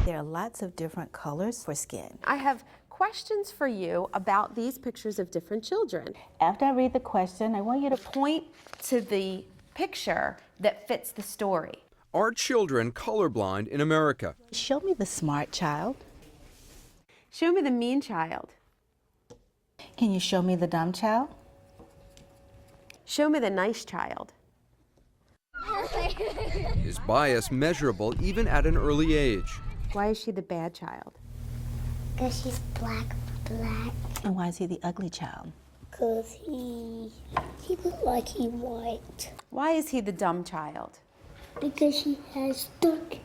There are lots of different colors for skin. I have questions for you about these pictures of different children. After I read the question, I want you to Point to the picture that fits the story. Are children colorblind in America? show me the smart child. Show me the mean child. Can you show me the dumb child? Show me the nice child. Is bias measurable even at an early age? Why is she the bad child? Because she's black. And why is he the ugly child? Because he looks like he's white. Why is he the dumb child? Because she has dark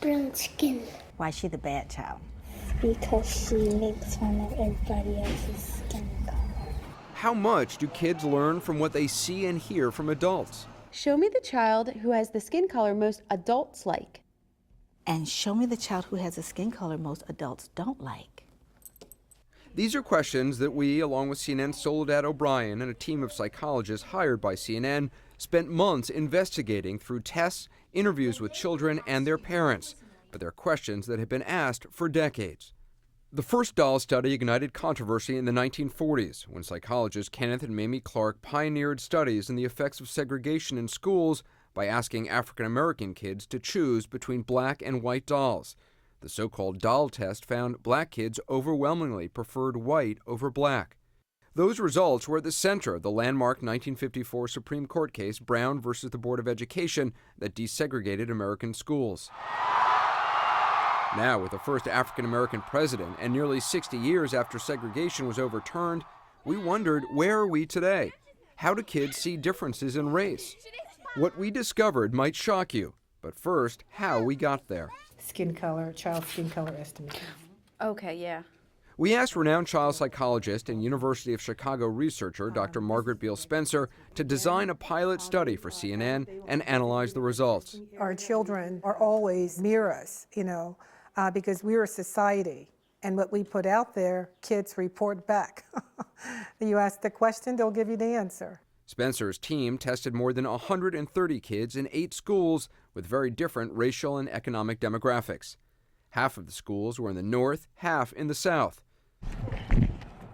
brown skin. Why is she the bad child? Because she makes fun of everybody else's skin color. How much do kids learn from what they see and hear from adults? Show me the child who has the skin color most adults like. And show me the child who has a skin color most adults don't like. These are questions that we, along with CNN's Soledad O'Brien and a team of psychologists hired by CNN, spent months investigating through tests, interviews with children and their parents. But they're questions that have been asked for decades. The first doll study ignited controversy in the 1940s when psychologists Kenneth and Mamie Clark pioneered studies in the effects of segregation in schools by asking African American kids to choose between black and white dolls. The so-called doll test found black kids overwhelmingly preferred white over black. Those results were at the center of the landmark 1954 Supreme Court case Brown versus the Board of Education that desegregated American schools. Now, with the first African-American president and nearly 60 years after segregation was overturned, we wondered, where are we today? How do kids see differences in race? What we discovered might shock you, but first, how we got there. Skin color, child skin color estimation. Okay, yeah. We asked renowned child psychologist and University of Chicago researcher Dr. Margaret Beal Spencer to design a pilot study for CNN and analyze the results. Our children are always near us, because we're a society. And what we put out there, kids report back. You ask the question, they'll give you the answer. Spencer's team tested more than 130 kids in 8 schools with very different racial and economic demographics. Half of the schools were in the North, half in the South.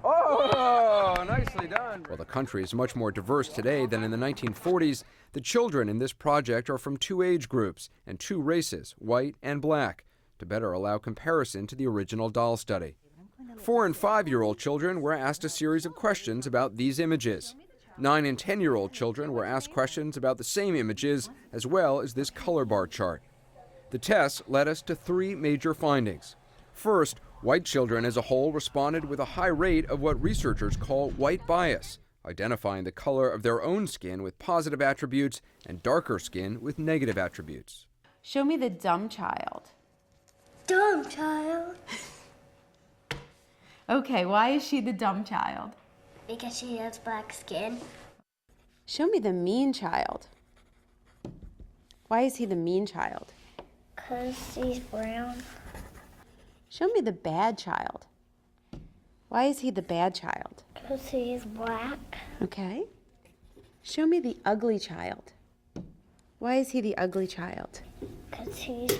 Oh, nicely done. While the country is much more diverse today than in the 1940s, the children in this project are from 2 age groups and 2 races, white and black, to better allow comparison to the original doll study. 4 and 5-year-old children were asked a series of questions about these images. 9 and 10-year-old children were asked questions about the same images as well as this color bar chart. The tests led us to 3 major findings. First, white children as a whole responded with a high rate of what researchers call white bias, identifying the color of their own skin with positive attributes and darker skin with negative attributes. Show me the dumb child. Dumb child. Okay, why is she the dumb child? Because she has black skin. Show me the mean child. Why is he the mean child? Because she's brown. Show me the bad child. Why is he the bad child? Because he's black. Okay. Show me the ugly child. Why is he the ugly child? Because he's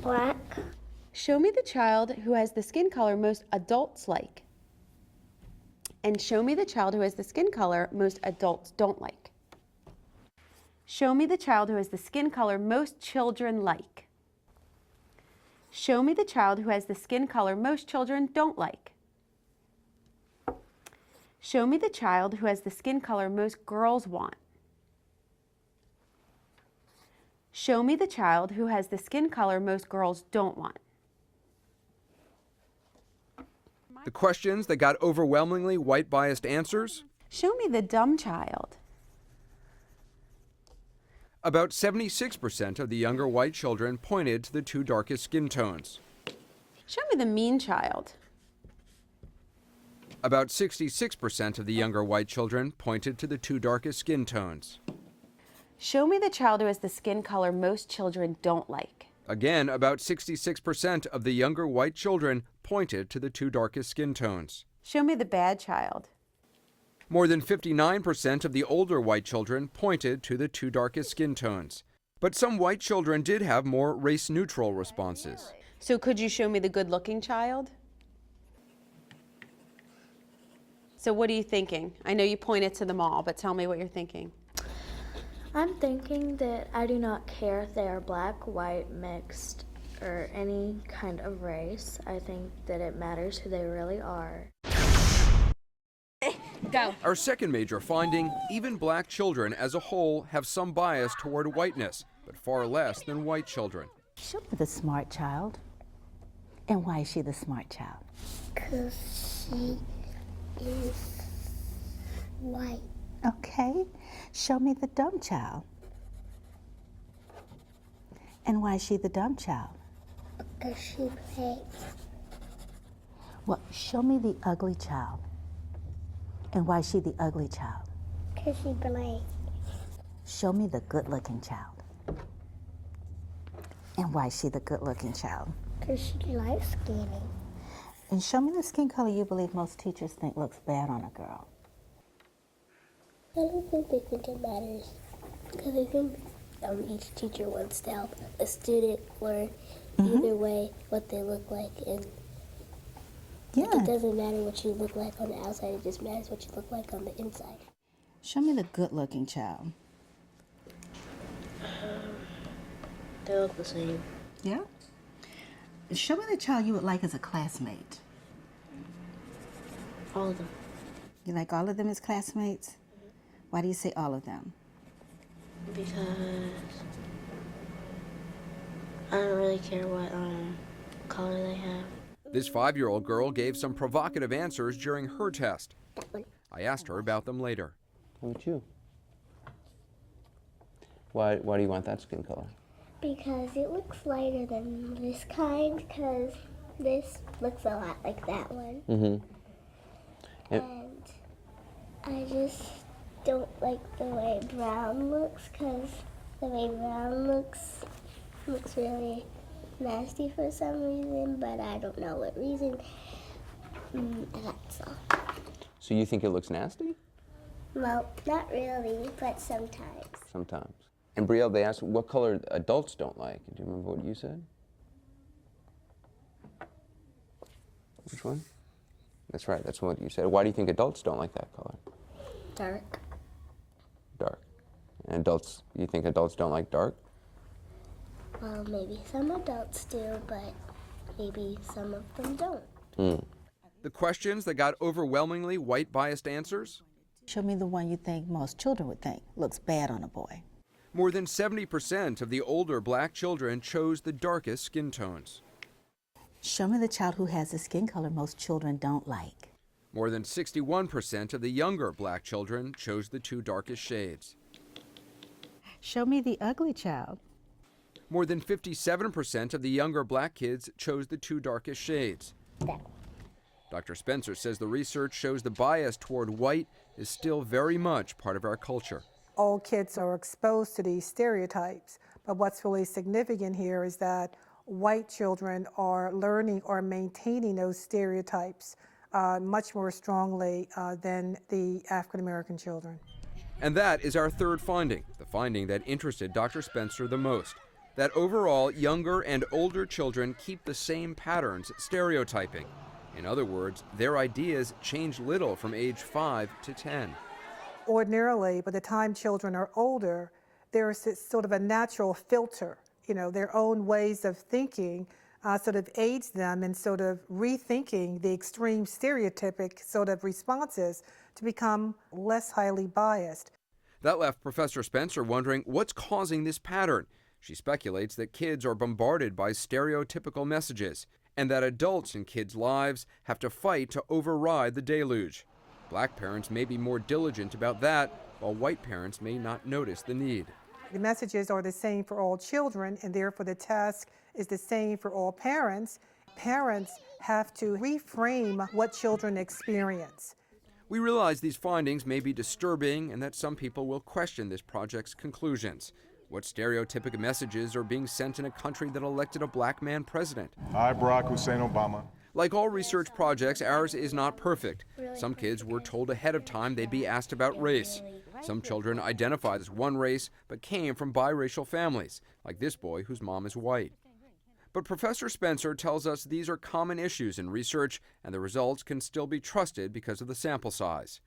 black. Show me the child who has the skin color most adults like. And show me the child who has the skin color most adults don't like. Show me the child who has the skin color most children like. Show me the child who has the skin color most children don't like. Show me the child who has the skin color most girls want. Show me the child who has the skin color most girls don't want. The questions that got overwhelmingly white-biased answers? Show me the dumb child. About 76% of the younger white children pointed to the 2 darkest skin tones. Show me the mean child. About 66% of the younger white children pointed to the 2 darkest skin tones. Show me the child who has the skin color most children don't like. Again, about 66% of the younger white children pointed to the 2 darkest skin tones. Show me the bad child. More than 59% of the older white children pointed to the 2 darkest skin tones. But some white children did have more race-neutral responses. So could you show me the good-looking child? So what are you thinking? I know you pointed to them all, but tell me what you're thinking. I'm thinking that I do not care if they are black, white, mixed, or any kind of race. I think that it matters who they really are. Go. Our second major finding, even black children as a whole have some bias toward whiteness, but far less than white children. Show me the smart child. And why is she the smart child? Because she is white. Okay. Show me the dumb child. And why is she the dumb child? Because she plays. Well, show me the ugly child. And why is she the ugly child? Because she plays. Show me the good-looking child. And why is she the good-looking child? Because she likes skinny. And show me the skin color you believe most teachers think looks bad on a girl. I don't think they think it matters. Because I think each teacher wants to help a student learn either way what they look like. And Yeah. it doesn't matter what you look like on the outside, it just matters what you look like on the inside. Show me the good-looking child. They look the same. Yeah? Show me the child you would like as a classmate. All of them. You like all of them as classmates? Why do you say all of them? Because I don't really care what color they have. This 5-year-old girl gave some provocative answers during her test. I asked her about them later. How about you? Why do you want that skin color? Because it looks lighter than this kind, because this looks a lot like that one. Mm-hmm. And I just don't like the way brown looks, because the way brown looks really nasty for some reason, but I don't know what reason. That's all. So you think it looks nasty? Well, not really, but sometimes. Sometimes. And Brielle, they asked what color adults don't like. Do you remember what you said? Which one? That's right, that's what you said. Why do you think adults don't like that color? Dark. Dark. And adults, you think adults don't like dark? Well, maybe some adults do, but maybe some of them don't. The questions that got overwhelmingly white-biased answers? Show me the one you think most children would think looks bad on a boy. More than 70% of the older black children chose the darkest skin tones. Show me the child who has a skin color most children don't like. More than 61% of the younger black children chose the 2 darkest shades. Show me the ugly child. More than 57% of the younger black kids chose the 2 darkest shades. Dr. Spencer says the research shows the bias toward white is still very much part of our culture. All kids are exposed to these stereotypes, but what's really significant here is that white children are learning or maintaining those stereotypes much more strongly than the African American children. And that is our third finding, the finding that interested Dr. Spencer the most, that overall younger and older children keep the same patterns stereotyping. In other words, their ideas change little from age 5 to 10. Ordinarily, by the time children are older, there's sort of a natural filter, their own ways of thinking sort of aids them in sort of rethinking the extreme stereotypic sort of responses to become less highly biased. That left Professor Spencer wondering what's causing this pattern. She speculates that kids are bombarded by stereotypical messages and that adults in kids' lives have to fight to override the deluge. Black parents may be more diligent about that, while white parents may not notice the need. The messages are the same for all children, and therefore the task is the same for all parents. Parents have to reframe what children experience. We realize these findings may be disturbing and that some people will question this project's conclusions. What stereotypic messages are being sent in a country that elected a black man president? I, Barack Hussein Obama. Like all research projects, ours is not perfect. Some kids were told ahead of time they'd be asked about race. Some children identified as one race but came from biracial families, like this boy whose mom is white. But Professor Spencer tells us these are common issues in research and the results can still be trusted because of the sample size.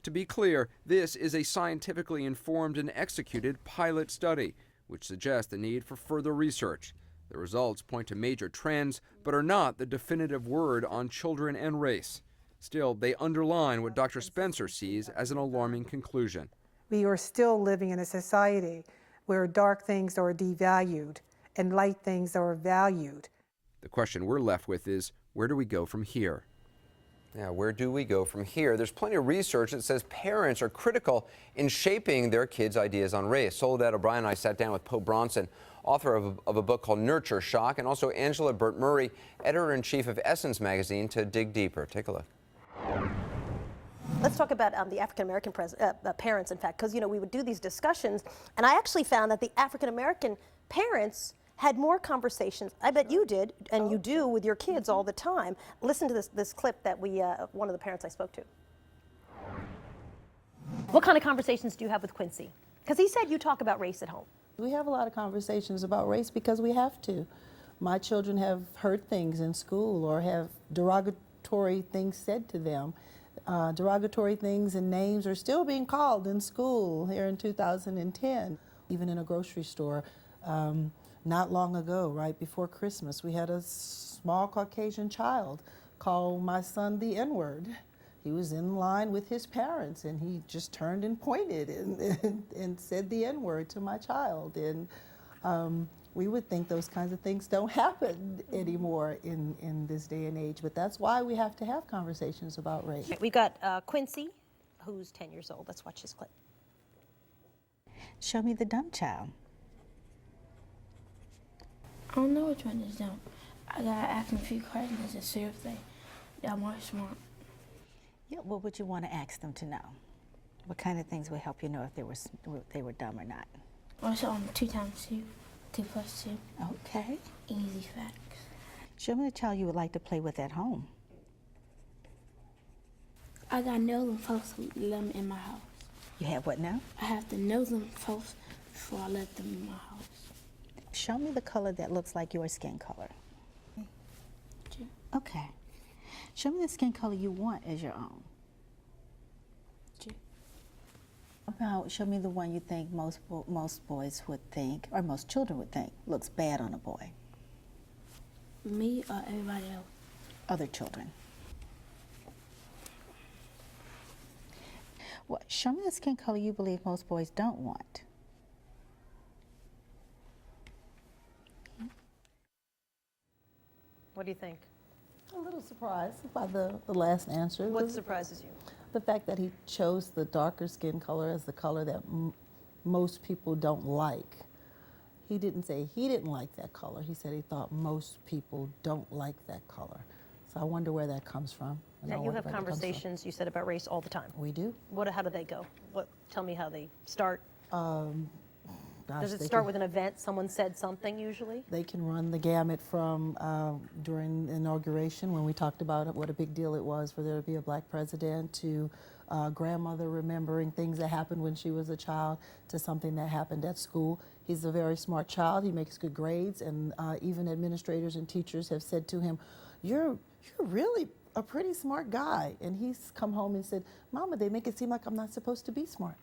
To be clear, this is a scientifically informed and executed pilot study, which suggests the need for further research. The results point to major trends, but are not the definitive word on children and race. Still, they underline what Dr. Spencer sees as an alarming conclusion. We are still living in a society where dark things are devalued and light things are valued. The question we're left with is, where do we go from here? Yeah, where do we go from here? There's plenty of research that says parents are critical in shaping their kids' ideas on race. Soledad O'Brien and I sat down with Poe Bronson, author of a book called Nurture Shock, and also Angela Burt Murray, editor-in-chief of Essence magazine, to dig deeper. Take a look. Let's talk about the African-American parents, in fact, because, you know, we would do these discussions, and I actually found that the African-American parents had more conversations. I bet you did, and you do with your kids all the time. Listen to this clip that one of the parents I spoke to. What kind of conversations do you have with Quincy? Because he said you talk about race at home. We have a lot of conversations about race because we have to. My children have heard things in school or have derogatory things said to them. Derogatory things and names are still being called in school here in 2010. Even in a grocery store, not long ago, right before Christmas, we had a small Caucasian child call my son the N-word. He was in line with his parents and he just turned and pointed and said the N-word to my child. And we would think those kinds of things don't happen anymore in this day and age, but that's why we have to have conversations about race. We got Quincy, who's 10 years old. Let's watch this clip. Show me the dumb child. I don't know which one is dumb. I gotta ask them a few questions to see if they're more smart. Yeah, what would you want to ask them to know? What kind of things would help you know if they were dumb or not? Also, 2 times 2, 2 plus 2. Okay. Easy facts. Show me the child you would like to play with at home. I gotta know them first to let them in my house. You have what now? I have to know them first before I let them in my house. Show me the color that looks like your skin color. G. Okay. Show me the skin color you want as your own. G. About show me the one you think most boys would think, or most children would think, looks bad on a boy. Me or everybody else? Other children. What? Show me the skin color you believe most boys don't want. What do you think? A little surprised by the last answer. What surprises you? The fact that he chose the darker skin color as the color that most people don't like. He didn't say he didn't like that color. He said he thought most people don't like that color. So I wonder where that comes from. Now you have conversations, you said, about race all the time. We do. How do they go? Tell me how they start. Gosh, Does it start with an event? Someone said something usually? They can run the gamut from during inauguration when we talked about what a big deal it was for there to be a black president, to grandmother remembering things that happened when she was a child, to something that happened at school. He's a very smart child. He makes good grades, and even administrators and teachers have said to him, you're really a pretty smart guy. And he's come home and said, Mama, they make it seem like I'm not supposed to be smart.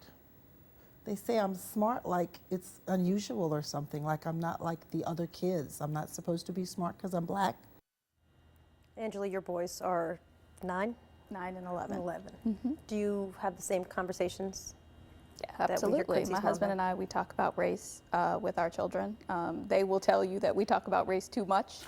They say I'm smart like it's unusual or something, like I'm not like the other kids. I'm not supposed to be smart because I'm black. Angela, your boys are 9? 9 and 11. 11. Mm-hmm. Do you have the same conversations? Yeah, absolutely. My husband and I, we talk about race with our children. They will tell you that we talk about race too much,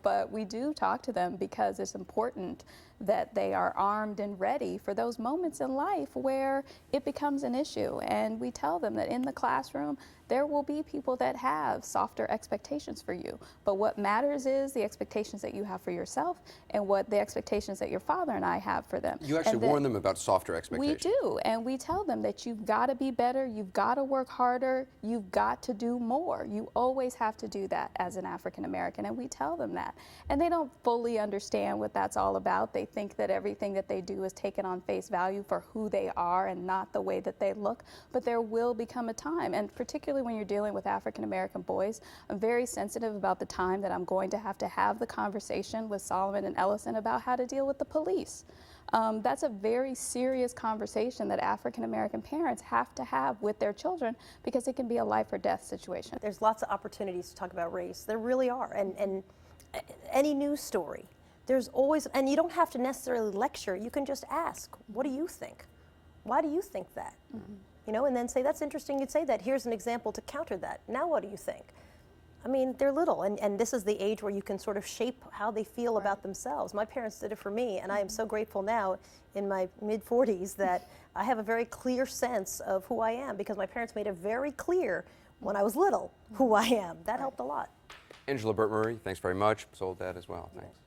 but we do talk to them because it's important that they are armed and ready for those moments in life where it becomes an issue. And we tell them that in the classroom, there will be people that have softer expectations for you. But what matters is the expectations that you have for yourself and what the expectations that your father and I have for them. You actually warn them about softer expectations. We do, and we tell them that you've got to be better, you've got to work harder, you've got to do more. You always have to do that as an African American, and we tell them that. And they don't fully understand what that's all about. They think that everything that they do is taken on face value for who they are and not the way that they look. But there will become a time, and particularly when you're dealing with African American boys, I'm very sensitive about the time that I'm going to have the conversation with Solomon and Ellison about how to deal with the police. That's a very serious conversation that African American parents have to have with their children, because it can be a life or death situation. There's lots of opportunities to talk about race. There really are. And any news story, there's always, and you don't have to necessarily lecture. You can just ask, what do you think? Why do you think that? You know, and then say, that's interesting you'd say that. Here's an example to counter that. Now what do you think? I mean, they're little, and this is the age where you can sort of shape how they feel about themselves. My parents did it for me, and I am so grateful now in my mid-40s that I have a very clear sense of who I am, because my parents made it very clear when I was little who I am. That helped a lot. Angela Burt Murray, thanks very much. Soledad as well. Thanks.